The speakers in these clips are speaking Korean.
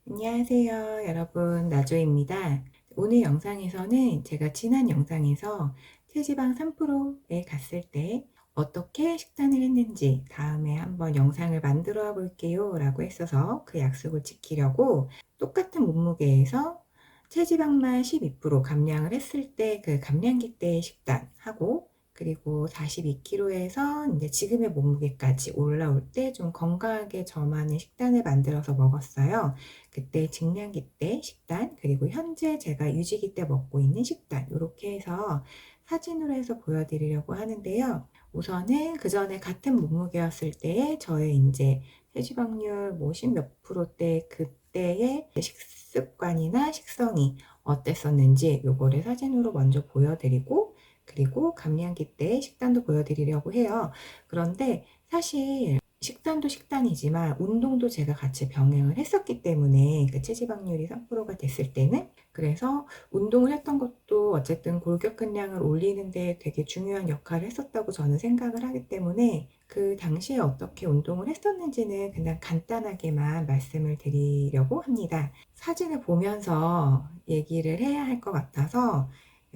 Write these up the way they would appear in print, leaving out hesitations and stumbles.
안녕하세요, 여러분. 나조입니다. 오늘 영상에서는 제가 지난 영상에서 체지방 3%에 갔을 때 어떻게 식단을 했는지 다음에 한번 영상을 만들어 볼게요 라고 했어서 그 약속을 지키려고 똑같은 몸무게에서 체지방만 12% 감량을 했을 때 그 감량기 때의 식단하고, 그리고 42kg에서 이제 지금의 몸무게까지 올라올 때 좀 건강하게 저만의 식단을 만들어서 먹었어요. 그때 증량기 때 식단, 그리고 현재 제가 유지기 때 먹고 있는 식단, 이렇게 해서 사진으로 해서 보여드리려고 하는데요. 우선은 그 전에 같은 몸무게였을 때의 저의 이제 체지방률 뭐 10 몇 프로대 그때의 식습관이나 식성이 어땠었는지 요거를 사진으로 먼저 보여드리고, 그리고 감량기 때 식단도 보여드리려고 해요. 그런데 사실 식단도 식단이지만 운동도 제가 같이 병행을 했었기 때문에 그 체지방률이 3%가 됐을 때는, 그래서 운동을 했던 것도 어쨌든 골격근량을 올리는 데 되게 중요한 역할을 했었다고 저는 생각을 하기 때문에 그 당시에 어떻게 운동을 했었는지는 그냥 간단하게만 말씀을 드리려고 합니다. 사진을 보면서 얘기를 해야 할 것 같아서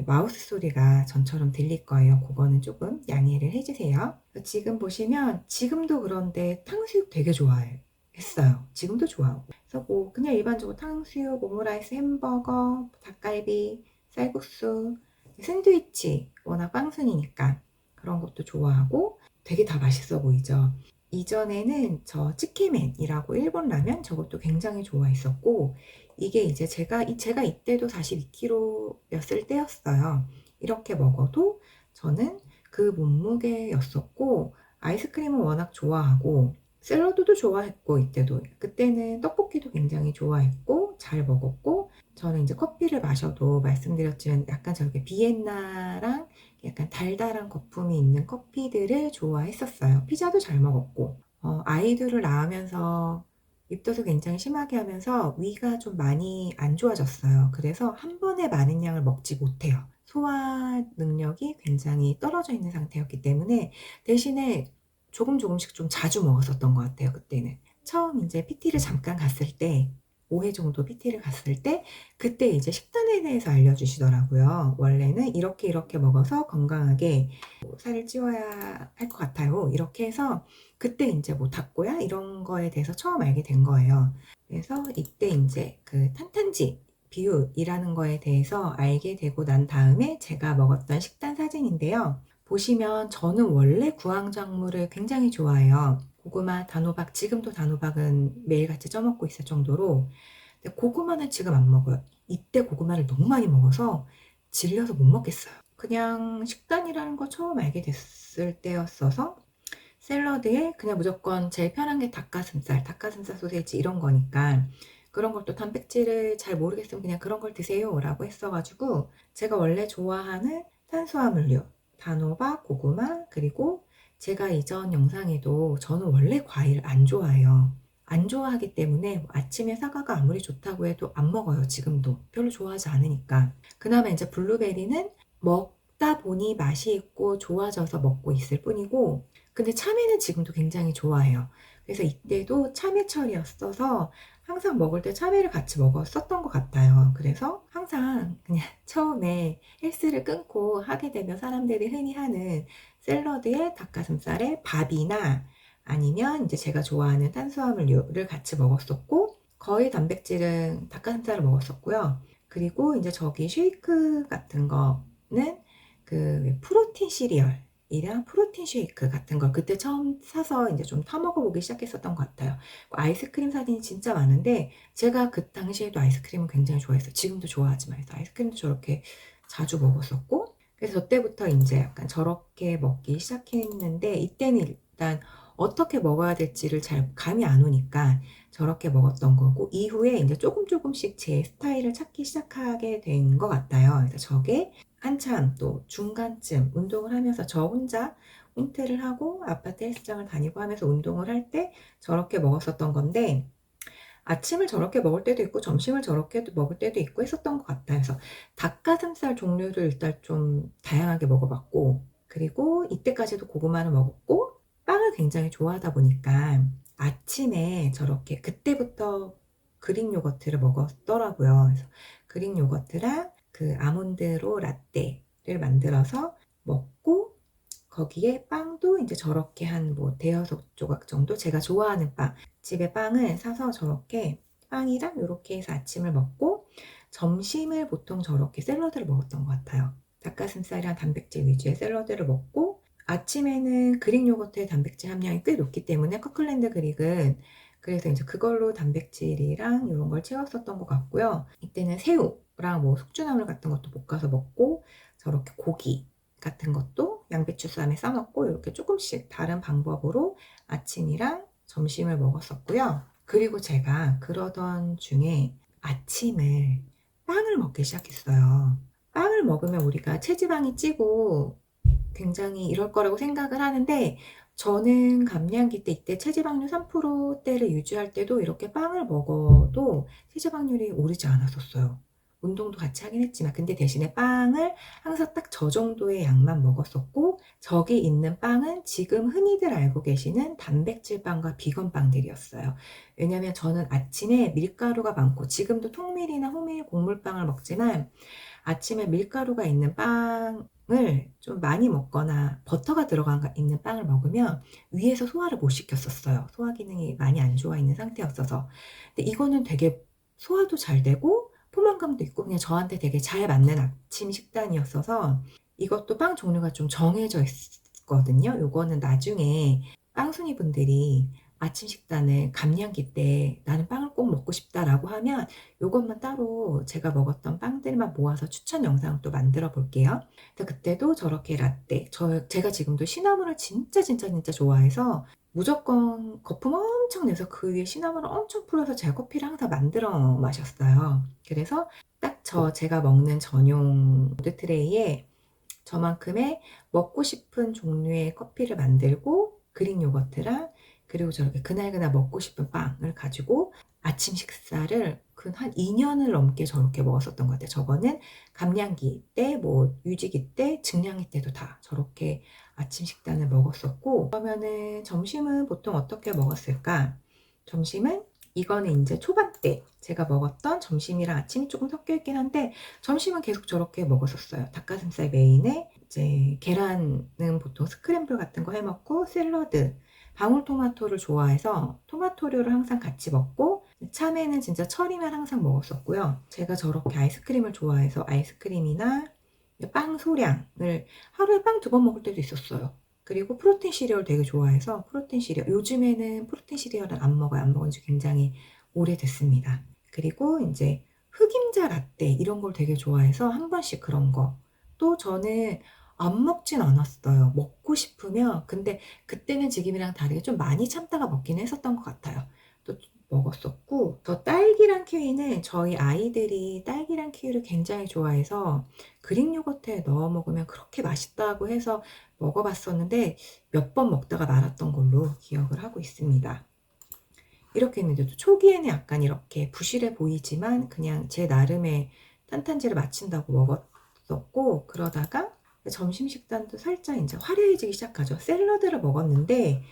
마우스 소리가 전처럼 들릴 거예요. 그거는 조금 양해를 해주세요. 지금 보시면 지금도 그런데 탕수육 되게 좋아했어요. 지금도 좋아하고. 그래서 뭐 그냥 일반적으로 탕수육, 오므라이스, 햄버거, 닭갈비, 쌀국수, 샌드위치, 워낙 빵순이니까 그런 것도 좋아하고 되게 다 맛있어 보이죠. 이전에는 저 츠케맨이라고 일본 라면, 저것도 굉장히 좋아했었고, 이게 이제 제가 이때도 42kg였을 때였어요. 이렇게 먹어도 저는 그 몸무게였었고, 아이스크림은 워낙 좋아하고 샐러드도 좋아했고, 이때도 그때는 떡볶이도 굉장히 좋아했고 잘 먹었고, 저는 이제 커피를 마셔도 말씀드렸지만 약간 저렇게 비엔나랑 약간 달달한 거품이 있는 커피들을 좋아했었어요. 피자도 잘 먹었고, 아이들을 낳으면서 입덧을 굉장히 심하게 하면서 위가 좀 많이 안 좋아졌어요. 그래서 한 번에 많은 양을 먹지 못해요. 소화 능력이 굉장히 떨어져 있는 상태였기 때문에 대신에 조금 조금씩 좀 자주 먹었었던 것 같아요. 그때는 처음 이제 PT를 잠깐 갔을 때, 5회 정도 PT를 갔을 때, 그때 이제 식단에 대해서 알려주시더라고요. 원래는 이렇게 이렇게 먹어서 건강하게 뭐 살을 찌워야 할 것 같아요. 이렇게 해서 그때 이제 뭐 닭고야 이런 거에 대해서 처음 알게 된 거예요. 그래서 이때 이제 그 탄탄지 비율이라는 거에 대해서 알게 되고 난 다음에 제가 먹었던 식단 사진인데요. 보시면 저는 원래 구황작물을 굉장히 좋아해요. 고구마, 단호박, 지금도 단호박은 매일같이 쪄먹고 있을 정도로. 근데 고구마는 지금 안 먹어요. 이때 고구마를 너무 많이 먹어서 질려서 못 먹겠어요. 그냥 식단이라는 거 처음 알게 됐을 때였어서 샐러드에 그냥 무조건 제일 편한 게 닭가슴살 소세지 이런 거니까, 그런 것도 단백질을 잘 모르겠으면 그냥 그런 걸 드세요 라고 했어가지고, 제가 원래 좋아하는 탄수화물류, 단호박, 고구마, 그리고 제가 이전 영상에도 저는 원래 과일을 안 좋아해요. 안 좋아하기 때문에 뭐 아침에 사과가 아무리 좋다고 해도 안 먹어요. 지금도 별로 좋아하지 않으니까. 그나마 이제 블루베리는 먹다 보니 맛이 있고 좋아져서 먹고 있을 뿐이고, 근데 참외는 지금도 굉장히 좋아해요. 그래서 이때도 참외철이었어서 항상 먹을 때 참외를 같이 먹었었던 것 같아요. 그래서 항상 그냥 처음에 헬스를 끊고 하게 되면 사람들이 흔히 하는 샐러드에 닭가슴살에 밥이나 아니면 이제 제가 좋아하는 탄수화물류를 같이 먹었었고, 거의 단백질은 닭가슴살을 먹었었고요. 그리고 이제 저기 쉐이크 같은 거는 그 프로틴 시리얼 이랑 프로틴 쉐이크 같은 걸 그때 처음 사서 이제 좀 타먹어 보기 시작했었던 것 같아요. 아이스크림 사진이 진짜 많은데 제가 그 당시에도 아이스크림을 굉장히 좋아했어요. 지금도 좋아하지만. 그래서 아이스크림도 저렇게 자주 먹었었고, 그래서 저 때부터 이제 약간 저렇게 먹기 시작했는데, 이때는 일단 어떻게 먹어야 될지를 잘 감이 안 오니까 저렇게 먹었던 거고, 이후에 이제 조금 조금씩 제 스타일을 찾기 시작하게 된 것 같아요. 그래서 저게 한참 또 중간쯤 운동을 하면서 저 혼자 은퇴를 하고 아파트 헬스장을 다니고 하면서 운동을 할 때 저렇게 먹었었던 건데, 아침을 저렇게 먹을 때도 있고 점심을 저렇게 먹을 때도 있고 했었던 것 같아요. 그래서 닭가슴살 종류를 일단 좀 다양하게 먹어봤고, 그리고 이때까지도 고구마를 먹었고, 빵을 굉장히 좋아하다 보니까 아침에 저렇게 그때부터 그릭 요거트를 먹었더라고요. 그래서 그릭 요거트랑 그 아몬드로 라떼를 만들어서 먹고, 거기에 빵도 이제 저렇게 한 뭐 대여섯 조각 정도, 제가 좋아하는 빵, 집에 빵을 사서 저렇게 빵이랑 이렇게 해서 아침을 먹고, 점심을 보통 저렇게 샐러드를 먹었던 것 같아요. 닭가슴살이랑 단백질 위주의 샐러드를 먹고, 아침에는 그릭 요거트의 단백질 함량이 꽤 높기 때문에 커클랜드 그릭은, 그래서 이제 그걸로 단백질이랑 이런 걸 채웠었던 것 같고요. 이때는 새우랑 뭐 숙주나물 같은 것도 볶아서 먹고, 저렇게 고기 같은 것도 양배추 쌈에 싸먹고, 이렇게 조금씩 다른 방법으로 아침이랑 점심을 먹었었고요. 그리고 제가 그러던 중에 아침을 빵을 먹기 시작했어요. 빵을 먹으면 우리가 체지방이 찌고 굉장히 이럴 거라고 생각을 하는데, 저는 감량기 때 이때 체지방률 3%대를 유지할 때도 이렇게 빵을 먹어도 체지방률이 오르지 않았었어요. 운동도 같이 하긴 했지만, 근데 대신에 빵을 항상 딱 저 정도의 양만 먹었었고, 저기 있는 빵은 지금 흔히들 알고 계시는 단백질 빵과 비건 빵들이었어요. 왜냐면 저는 아침에 밀가루가 많고, 지금도 통밀이나 호밀 곡물빵을 먹지만 아침에 밀가루가 있는 빵을 좀 많이 먹거나 버터가 들어간 있는 빵을 먹으면 위에서 소화를 못 시켰었어요. 소화 기능이 많이 안 좋아 있는 상태였어서. 근데 이거는 되게 소화도 잘 되고 포만감도 있고 그냥 저한테 되게 잘 맞는 아침 식단이었어서, 이것도 빵 종류가 좀 정해져 있거든요. 요거는 나중에 빵순이 분들이 아침 식단을 감량기 때 나는 빵을 꼭 먹고 싶다라고 하면 요것만 따로 제가 먹었던 빵들만 모아서 추천 영상을 또 만들어 볼게요. 그래서 그때도 저렇게 라떼, 제가 지금도 시나몬을 진짜 좋아해서 무조건 거품 엄청 내서 그 위에 시나몬을 엄청 풀어서 제 커피를 항상 만들어 마셨어요. 그래서 딱 제가 먹는 전용 푸드 트레이에 저만큼의 먹고 싶은 종류의 커피를 만들고, 그릭 요거트랑 그리고 저렇게 그날그날 먹고 싶은 빵을 가지고 아침 식사를 한 2년을 넘게 저렇게 먹었었던 것 같아요. 저거는 감량기 때, 뭐 유지기 때, 증량기 때도 다 저렇게 아침 식단을 먹었었고, 그러면은 점심은 보통 어떻게 먹었을까? 점심은 이거는 이제 초반 때 제가 먹었던 점심이랑 아침이 조금 섞여 있긴 한데, 점심은 계속 저렇게 먹었었어요. 닭가슴살 메인에 이제 계란은 보통 스크램블 같은 거 해 먹고, 샐러드, 방울토마토를 좋아해서 토마토류를 항상 같이 먹고, 참외는 진짜 철이면 항상 먹었었고요. 제가 저렇게 아이스크림을 좋아해서 아이스크림이나 빵 소량을 하루에 빵 2번 먹을 때도 있었어요. 그리고 프로틴 시리얼 되게 좋아해서 프로틴 시리얼, 요즘에는 프로틴 시리얼은 안 먹어요. 안 먹은 지 굉장히 오래됐습니다. 그리고 이제 흑임자 라떼 이런 걸 되게 좋아해서 한 번씩 그런 거. 또 저는 안 먹진 않았어요. 먹고 싶으면. 근데 그때는 지금이랑 다르게 좀 많이 참다가 먹긴 했었던 것 같아요. 또 먹었었고, 저 딸기랑 키위는 저희 아이들이 딸기랑 키위를 굉장히 좋아해서 그릭 요거트에 넣어 먹으면 그렇게 맛있다고 해서 먹어봤었는데 몇 번 먹다가 말았던 걸로 기억을 하고 있습니다. 이렇게 했는데도 초기에는 약간 이렇게 부실해 보이지만 그냥 제 나름의 탄탄지를 맞춘다고 먹었었고, 그러다가 점심 식단도 살짝 이제 화려해지기 시작하죠. 샐러드를 먹었는데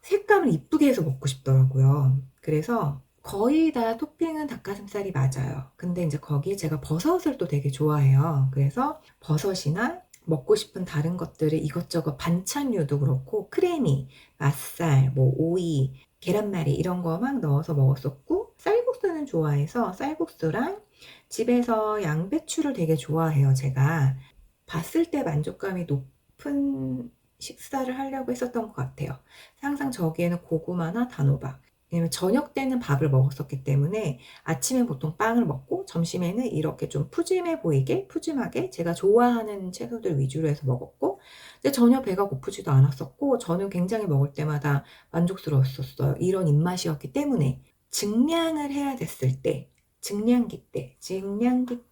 색감을 이쁘게 해서 먹고 싶더라고요. 그래서 거의 다 토핑은 닭가슴살이 맞아요. 근데 이제 거기에 제가 버섯을 또 되게 좋아해요. 그래서 버섯이나 먹고 싶은 다른 것들을 이것저것 반찬류도 그렇고 크래미, 맛살, 뭐 오이, 계란말이 이런 거 막 넣어서 먹었었고, 쌀국수는 좋아해서 쌀국수랑, 집에서 양배추를 되게 좋아해요. 제가 봤을 때 만족감이 높은 식사를 하려고 했었던 것 같아요. 항상 저기에는 고구마나 단호박, 왜냐면 저녁 때는 밥을 먹었었기 때문에 아침에 보통 빵을 먹고 점심에는 이렇게 좀 푸짐해 보이게, 푸짐하게 제가 좋아하는 채소들 위주로 해서 먹었고, 근데 전혀 배가 고프지도 않았었고 저는 굉장히 먹을 때마다 만족스러웠었어요. 이런 입맛이었기 때문에. 증량을 해야 됐을 때, 증량기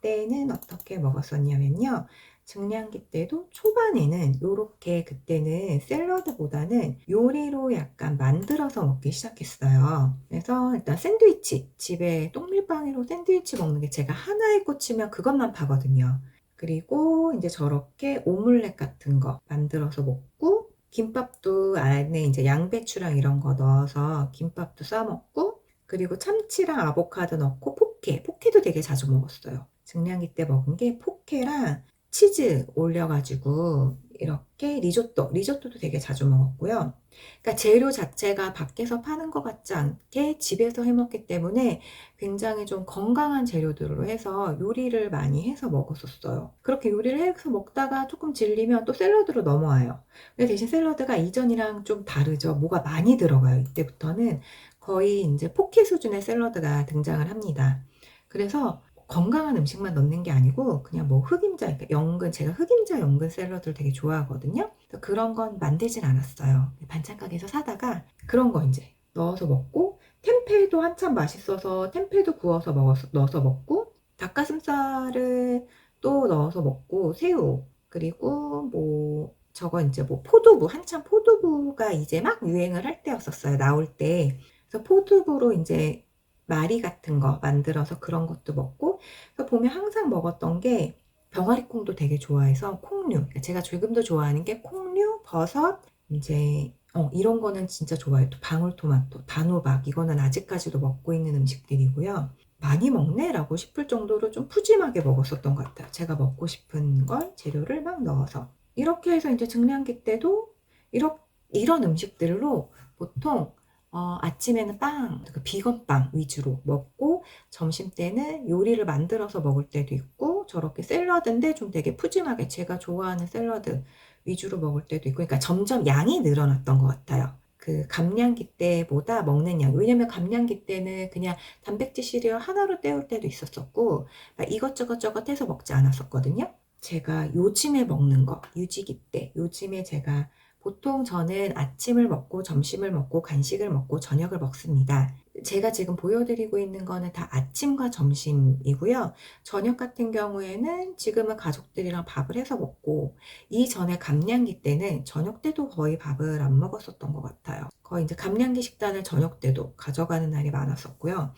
때는 어떻게 먹었었냐면요. 증량기 때도 초반에는 요렇게, 그때는 샐러드보다는 요리로 약간 만들어서 먹기 시작했어요. 그래서 일단 샌드위치, 집에 똥밀빵으로 샌드위치 먹는 게 제가 하나에 꽂히면 그것만 파거든요. 그리고 이제 저렇게 오믈렛 같은 거 만들어서 먹고, 김밥도 안에 이제 양배추랑 이런 거 넣어서 김밥도 싸 먹고, 그리고 참치랑 아보카도 넣고 포케도 되게 자주 먹었어요. 중량기 때 먹은 게 포케랑 치즈 올려 가지고 이렇게 리조또도 되게 자주 먹었고요. 그러니까 재료 자체가 밖에서 파는 것 같지 않게 집에서 해 먹기 때문에 굉장히 좀 건강한 재료들로 해서 요리를 많이 해서 먹었었어요. 그렇게 요리를 해서 먹다가 쪼끔 질리면 또 샐러드로 넘어와요. 근데 대신 샐러드가 이전이랑 좀 다르죠. 뭐가 많이 들어가요. 이때부터는 거의 인제 포케 수준의 샐러드가 등장을 합니다. 그래서 건강한 음식만 넣는 게 아니고 그냥 뭐 흑임자, 그러니까 연근, 제가 흑임자 연근 샐러드를 되게 좋아하거든요. 그래서 그런 건 만들진 않았어요. 반찬 가게에서 사다가 그런 거 인제 넣어서 먹고, 템페도 한참 맛있어서 템페도 구워서 넣어서 먹고, 닭가슴살을 또 넣어서 먹고, 새우, 그리고 뭐 저거 인제 뭐 포두부, 한참 포두부가 이제 막 유행을 할 때였었어요, 나올 때. 그래서 포두부로 인제 마리 같은 거 만들어서 그런 것도 먹고, 그래서 보면 항상 먹었던 게 병아리콩도 되게 좋아해서 콩류, 그러니까 제가 지금도 좋아하는 게 콩류, 버섯, 인제 이런 거는 진짜 좋아해요. 또 방울토마토, 단호박, 이거는 아직까지도 먹고 있는 음식들이고요. '많이 먹네.'라고 싶을 정도로 좀 푸짐하게 먹었었던 것 같아요. 제가 먹고 싶은 걸 재료를 막 넣어서. 이렇게 해서 인제 중량기 때도 이런 음식들로 보통 아침에는 빵, 그 비건 빵 위주로 먹고, 점심때는 요리를 만들어서 먹을 때도 있고, 저렇게 샐러드인데 좀 되게 푸짐하게 제가 좋아하는 샐러드 위주로 먹을 때도 있고, 그러니까 점점 양이 늘어났던 것 같아요. 그 감량기 때보다 먹는 양. 왜냐면 감량기 때는 그냥 단백질 시리얼 하나로 때울 때도 있었었고, 막 이것저것 해서 먹지 않았었거든요. 제가 요즘에 먹는 거, 유지기 때, 요즘에 제가 보통 저는 아침을 먹고 점심을 먹고 간식을 먹고 저녁을 먹습니다. 제가 지금 보여드리고 있는 거는 다 아침과 점심이고요. 저녁 같은 경우에는 지금은 가족들이랑 밥을 해서 먹고, 이전에 감량기 때는 저녁 때도 거의 밥을 안 먹었었던 것 같아요. 거의 이제 감량기 식단을 저녁 때도 가져가는 날이 많았었고요.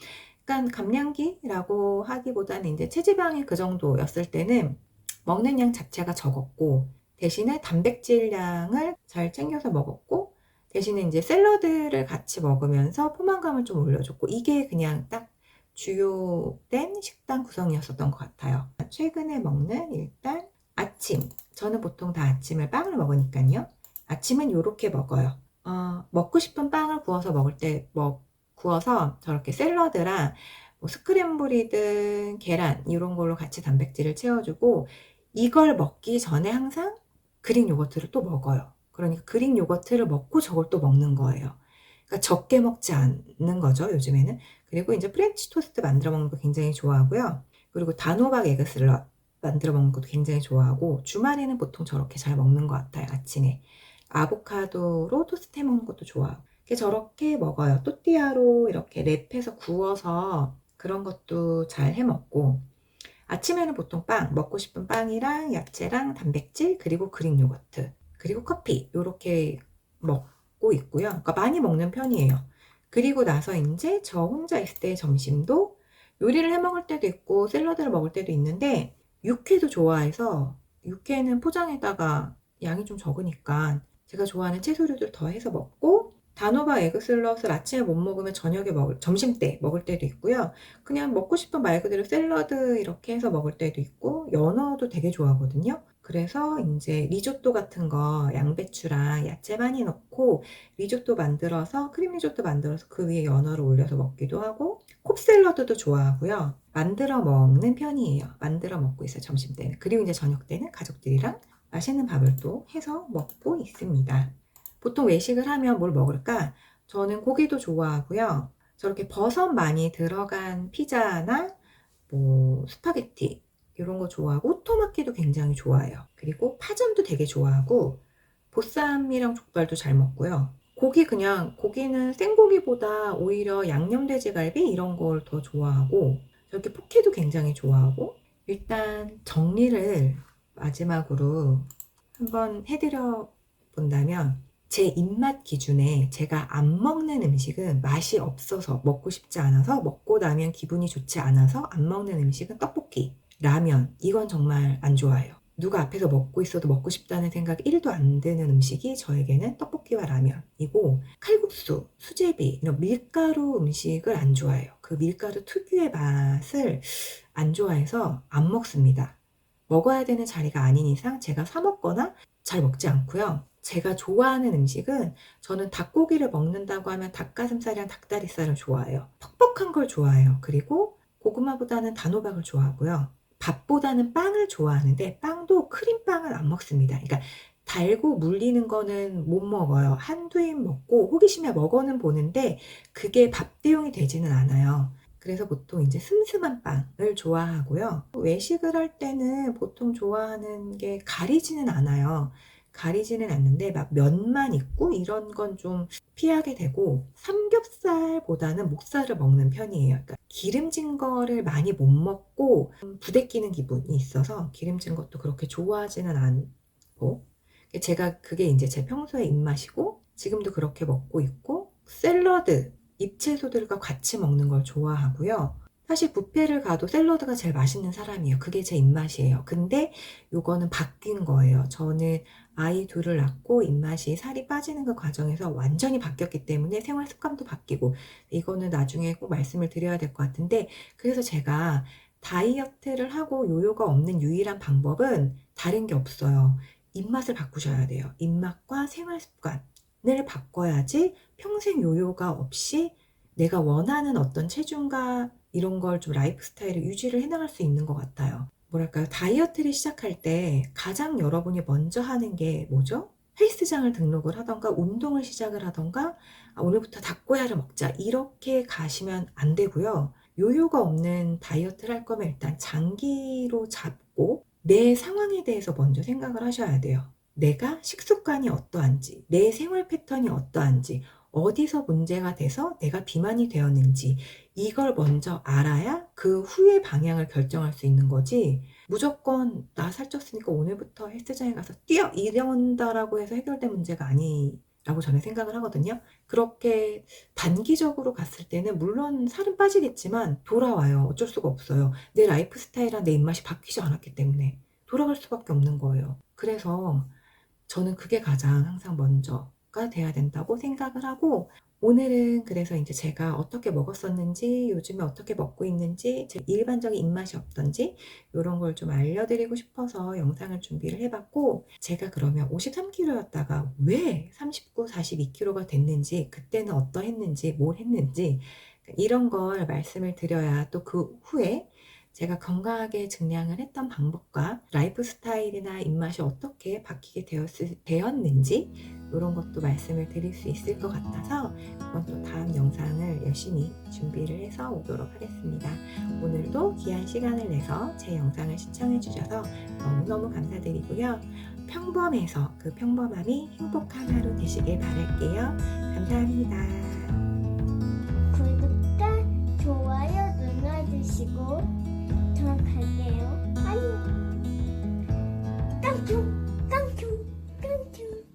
그러니까 감량기라고 하기보다는 이제 체지방이 그 정도였을 때는 먹는 양 자체가 적었고, 대신에 단백질량을 잘 챙겨서 먹었고, 대신에 인제 샐러드를 같이 먹으면서 포만감을 좀 올려줬고, 이게 그냥 딱 주요된 식단 구성이었었던 것 같아요. 최근에 먹는 일단 아침, 저는 보통 다 아침을 빵을 먹으니깐요. 아침은 요렇게 먹어요. 먹고 싶은 빵을 구워서 먹을 때 구워서 저렇게 샐러드랑 뭐 스크램블이든 계란 요런 걸로 같이 단백질을 채워주고, 이걸 먹기 전에 항상 그릭 요거트를 또 먹어요. 그러니까 그릭 요거트를 먹고 저걸 또 먹는 거예요. 그러니까 적게 먹지 않는 거죠, 요즘에는. 그리고 인제 프렌치 토스트 만들어 먹는 거 굉장히 좋아하고요. 그리고 단호박 에그슬럿 만들어 먹는 것도 굉장히 좋아하고, 주말에는 보통 저렇게 잘 먹는 것 같아요, 아침에. 아보카도로 토스트 해 먹는 것도 좋아하고. 저렇게 먹어요. 또띠아로 이렇게 랩해서 구워서 그런 것도 잘 해 먹고, 아침에는 보통 빵, 먹고 싶은 빵이랑 야채랑 단백질, 그리고 그릭 요거트, 그리고 커피 요렇게 먹고 있고요. 그러니까 많이 먹는 편이에요. 그리고 나서 인제 저 혼자 있을 때 점심도 요리를 해 먹을 때도 있고 샐러드를 먹을 때도 있는데, 육회도 좋아해서 육회는 포장에다가 양이 좀 적으니까 제가 좋아하는 채소류들 더해서 먹고, 단호박 에그슬럿을 아침에 못 먹으면 점심때 먹을 때도 있고요. 그냥 먹고 싶은 말 그대로 샐러드 이렇게 해서 먹을 때도 있고, 연어도 되게 좋아하거든요. 그래서 인제 리조또 같은 거 양배추랑 야채 많이 넣고 크림 리조또 만들어서 그 위에 연어를 올려서 먹기도 하고, 콥샐러드도 좋아하고요. 만들어 먹는 편이에요. 만들어 먹고 있어요, 점심때는. 그리고 인제 저녁때는 가족들이랑 맛있는 밥을 또 해서 먹고 있습니다. 보통 외식을 하면 뭘 먹을까? 저는 고기도 좋아하고요. 저렇게 버섯 많이 들어간 피자나 뭐 스파게티 요런 거 좋아하고, 오토마키도 굉장히 좋아해요. 그리고 파전도 되게 좋아하고, 보쌈이랑 족발도 잘 먹고요. 고기는 생고기보다 오히려 양념돼지갈비 이런 걸 더 좋아하고, 저렇게 포케도 굉장히 좋아하고. 일단 정리를 마지막으로 한번 해 드려 본다면, 제 입맛 기준에 제가 안 먹는 음식은 맛이 없어서 먹고 싶지 않아서, 먹고 나면 기분이 좋지 않아서 안 먹는 음식은 떡볶이, 라면, 이건 정말 안 좋아해요. 누가 앞에서 먹고 있어도 먹고 싶다는 생각이 1도 안 드는 음식이 저에게는 떡볶이와 라면이고, 칼국수, 수제비 이런 밀가루 음식을 안 좋아해요. 그 밀가루 특유의 맛을 안 좋아해서 안 먹습니다. 먹어야 되는 자리가 아닌 이상 제가 사 먹거나 잘 먹지 않고요. 제가 좋아하는 음식은, 저는 닭고기를 먹는다고 하면 닭가슴살이랑 닭다리살을 좋아해요. 퍽퍽한 걸 좋아해요. 그리고 고구마보다는 단호박을 좋아하고요. 밥보다는 빵을 좋아하는데 빵도 크림빵을 안 먹습니다. 그러니까 달고 물리는 거는 못 먹어요. 한두 입 먹고 호기심에 먹어는 보는데 그게 밥 대용이 되지는 않아요. 그래서 보통 이제 슴슴한 빵을 좋아하고요. 외식을 할 때는 보통 좋아하는 게 가리지는 않아요. 가리지는 않는데 막 면만 있고 이런 건 좀 피하게 되고, 삼겹살보다는 목살을 먹는 편이에요. 그러니까 기름진 거를 많이 못 먹고 부대끼는 기분이 있어서 기름진 것도 그렇게 좋아하지는 않고, 제가 그게 이제 제 평소의 입맛이고 지금도 그렇게 먹고 있고, 샐러드, 잎채소들과 같이 먹는 걸 좋아하고요. 사실 뷔페를 가도 샐러드가 제일 맛있는 사람이에요. 그게 제 입맛이에요. 근데 요거는 바뀐 거예요. 저는 아이 둘을 낳고 입맛이, 살이 빠지는 그 과정에서 완전히 바뀌었기 때문에 생활 습관도 바뀌고, 이거는 나중에 꼭 말씀을 드려야 될 것 같은데, 그래서 제가 다이어트를 하고 요요가 없는 유일한 방법은 다른 게 없어요. 입맛을 바꾸셔야 돼요. 입맛과 생활 습관을 바꿔야지 평생 요요가 없이 내가 원하는 어떤 체중과 이런 걸 좀 라이프 스타일을 유지를 해 나갈 수 있는 것 같아요. 뭐랄까요? 다이어트를 시작할 때 가장 여러분이 먼저 하는 게 뭐죠? 헬스장을 등록을 하던가 운동을 시작을 하던가, 오늘부터 닭고야를 먹자 이렇게 가시면 안 되고요. 요요가 없는 다이어트를 할 거면 일단 장기로 잡고 내 상황에 대해서 먼저 생각을 하셔야 돼요. 내가 식습관이 어떠한지, 내 생활 패턴이 어떠한지, 어디서 문제가 돼서 내가 비만이 되었는지, 이걸 먼저 알아야 그 후의 방향을 결정할 수 있는 거지, 무조건 나 살쪘으니까 오늘부터 헬스장에 가서 뛰어 이런다라고 해서 해결된 문제가 아니라고 저는 생각을 하거든요. 그렇게 단기적으로 갔을 때는 물론 살은 빠지겠지만 돌아와요. 어쩔 수가 없어요. 내 라이프 스타일이랑 내 입맛이 바뀌지 않았기 때문에 돌아갈 수밖에 없는 거예요. 그래서 저는 그게 가장 항상 먼저가 돼야 된다고 생각을 하고, 오늘은 그래서 이제 제가 어떻게 먹었었는지, 요즘에 어떻게 먹고 있는지, 제 일반적인 입맛이 어떤지 요런 걸 좀 알려드리고 싶어서 영상을 준비를 해 봤고, 제가 그러면 53kg였다가 왜 39, 42kg가 됐는지, 그때는 어떠했는지, 뭘 했는지 이런 걸 말씀을 드려야 또 그 후에 제가 건강하게 증량을 했던 방법과 라이프 스타일이나 입맛이 어떻게 바뀌게 되었는지 이런 것도 말씀을 드릴 수 있을 것 같아서, 이번 또 다음 영상을 열심히 준비를 해서 오도록 하겠습니다. 오늘도 귀한 시간을 내서 제 영상을 시청해 주셔서 너무너무 감사드리고요. 평범해서 그 평범함이 행복한 하루 되시길 바랄게요. 감사합니다.